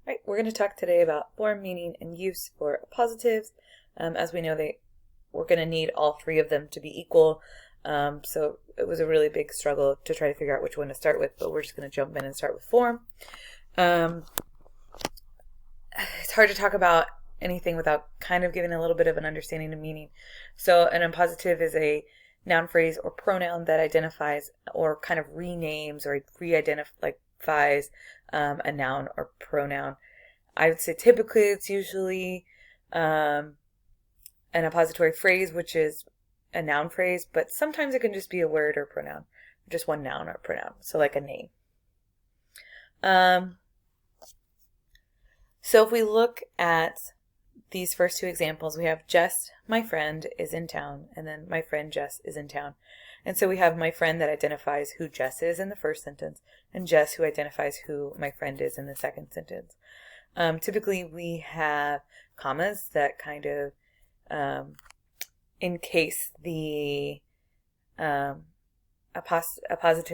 Right, we're going to talk today about form, meaning, and use for appositives. As we know, we're going to need all three of them to be equal. So it was a really big struggle to try to figure out which one to start with, but we're just going to jump in and start with form. It's hard to talk about anything without kind of giving a little bit of an understanding of meaning. So an appositive is a noun phrase or pronoun that identifies or kind of renames or re-identifies a noun or pronoun. I would say typically it's usually an appository phrase, which is a noun phrase, but sometimes it can just be a word or pronoun, just one noun or pronoun, so like a name. So if we look at these first two examples, we have Jess, my friend, is in town, and then my friend Jess is in town. And so we have my friend that identifies who Jess is in the first sentence, and Jess who identifies who my friend is in the second sentence. Typically we have commas that kind of encase the appositive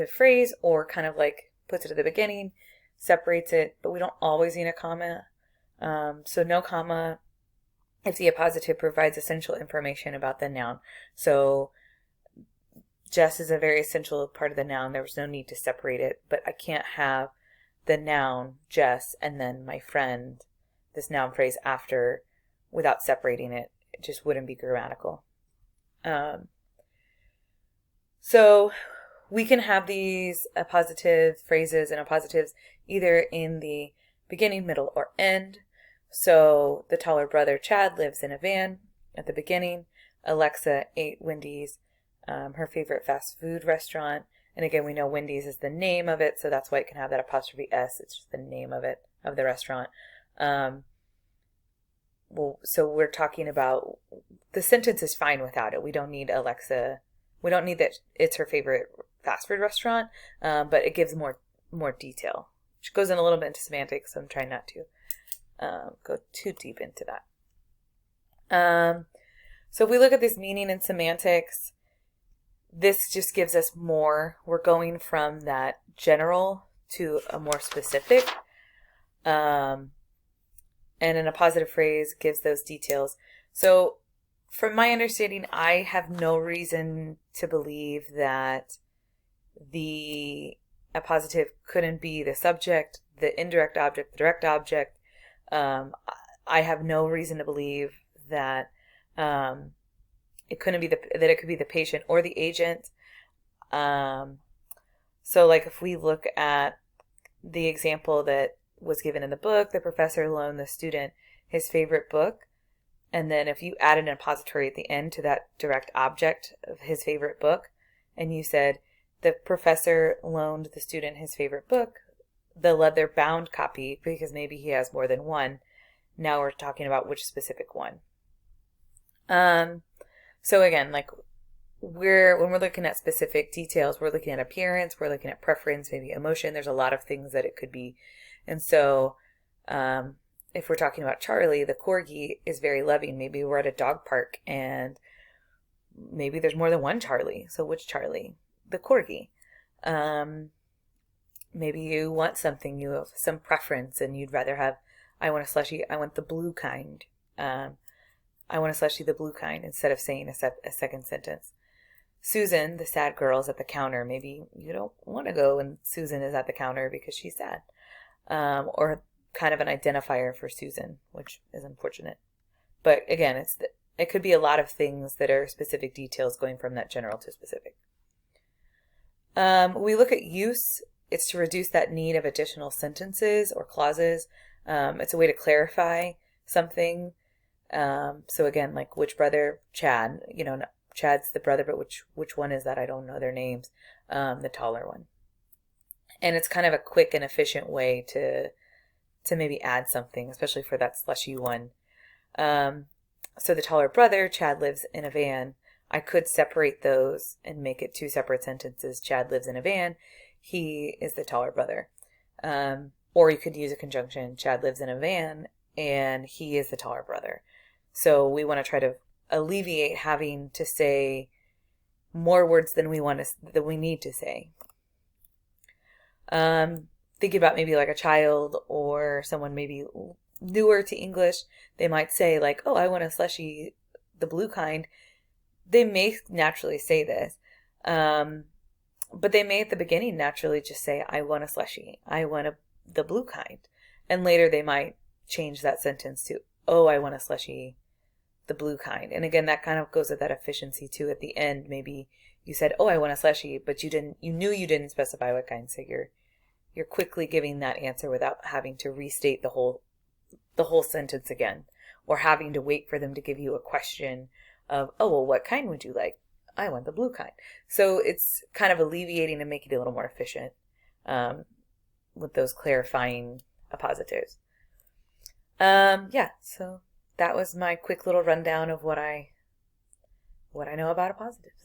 phrase, or kind of like puts it at the beginning, separates it, but we don't always need a comma. So no comma if the appositive provides essential information about the noun. So Jess is a very essential part of the noun. There was no need to separate it, but I can't have the noun Jess and then my friend, this noun phrase after, without separating it. It just wouldn't be grammatical. So we can have these appositive phrases and appositives either in the beginning, middle, or end. So the taller brother Chad lives in a van at the beginning. Alexa ate Wendy's, her favorite fast food restaurant. And again, we know Wendy's is the name of it, so that's why it can have that apostrophe S. It's just the name of it, of the restaurant. So we're talking about, the sentence is fine without it. We don't need Alexa. We don't need that it's her favorite fast food restaurant, but it gives more detail, which goes in a little bit into semantics, so I'm trying not to go too deep into that. So if we look at this meaning and semantics, this just gives us more. We're going from that general to a more specific. And an appositive phrase gives those details. So from my understanding, I have no reason to believe that the appositive couldn't be the subject, the indirect object, the direct object. I have no reason to believe that it couldn't be that it could be the patient or the agent. So like if we look at the example that was given in the book, the professor loaned the student his favorite book, and then if you added an appository at the end to that direct object of his favorite book, and you said the professor loaned the student his favorite book, the leather bound copy, because maybe he has more than one. Now we're talking about which specific one. So again, like when we're looking at specific details, we're looking at appearance, we're looking at preference, maybe emotion. There's a lot of things that it could be. And so if we're talking about Charlie, the corgi is very loving. Maybe we're at a dog park and maybe there's more than one Charlie. So which Charlie? The corgi. Maybe you want something, you have some preference, and you'd rather have, I want a slushie, I want the blue kind. I want a slushie, the blue kind, instead of saying a second sentence. Susan, the sad girl, is at the counter. Maybe you don't want to go and Susan is at the counter because she's sad. Or kind of an identifier for Susan, which is unfortunate. But again, it could be a lot of things that are specific details going from that general to specific. We look at use. It's to reduce that need of additional sentences or clauses. It's a way to clarify something. So again, like which brother? Chad. Chad's the brother, but which one is that? I don't know their names. The taller one. And it's kind of a quick and efficient way to maybe add something, especially for that slushy one. So the taller brother, Chad lives in a van. I could separate those and make it two separate sentences. Chad lives in a van. He is the taller brother. Or you could use a conjunction. Chad lives in a van and he is the taller brother. So we want to try to alleviate having to say more words than we need to say. thinking about maybe like a child or someone maybe newer to English, they might say like, oh, I want a slushie, the blue kind. They may naturally say this. But they may at the beginning naturally just say, I want a slushie. I want the blue kind. And later they might change that sentence to, oh, I want a slushie, the blue kind. And again, that kind of goes with that efficiency too. At the end, maybe you said, oh, I want a slushie, but you knew you didn't specify what kind. So you're quickly giving that answer without having to restate the whole sentence again, or having to wait for them to give you a question of, oh, well, what kind would you like? I want the blue kind. So it's kind of alleviating and making it a little more efficient with those clarifying appositives. Yeah, so that was my quick little rundown of what I know about appositives.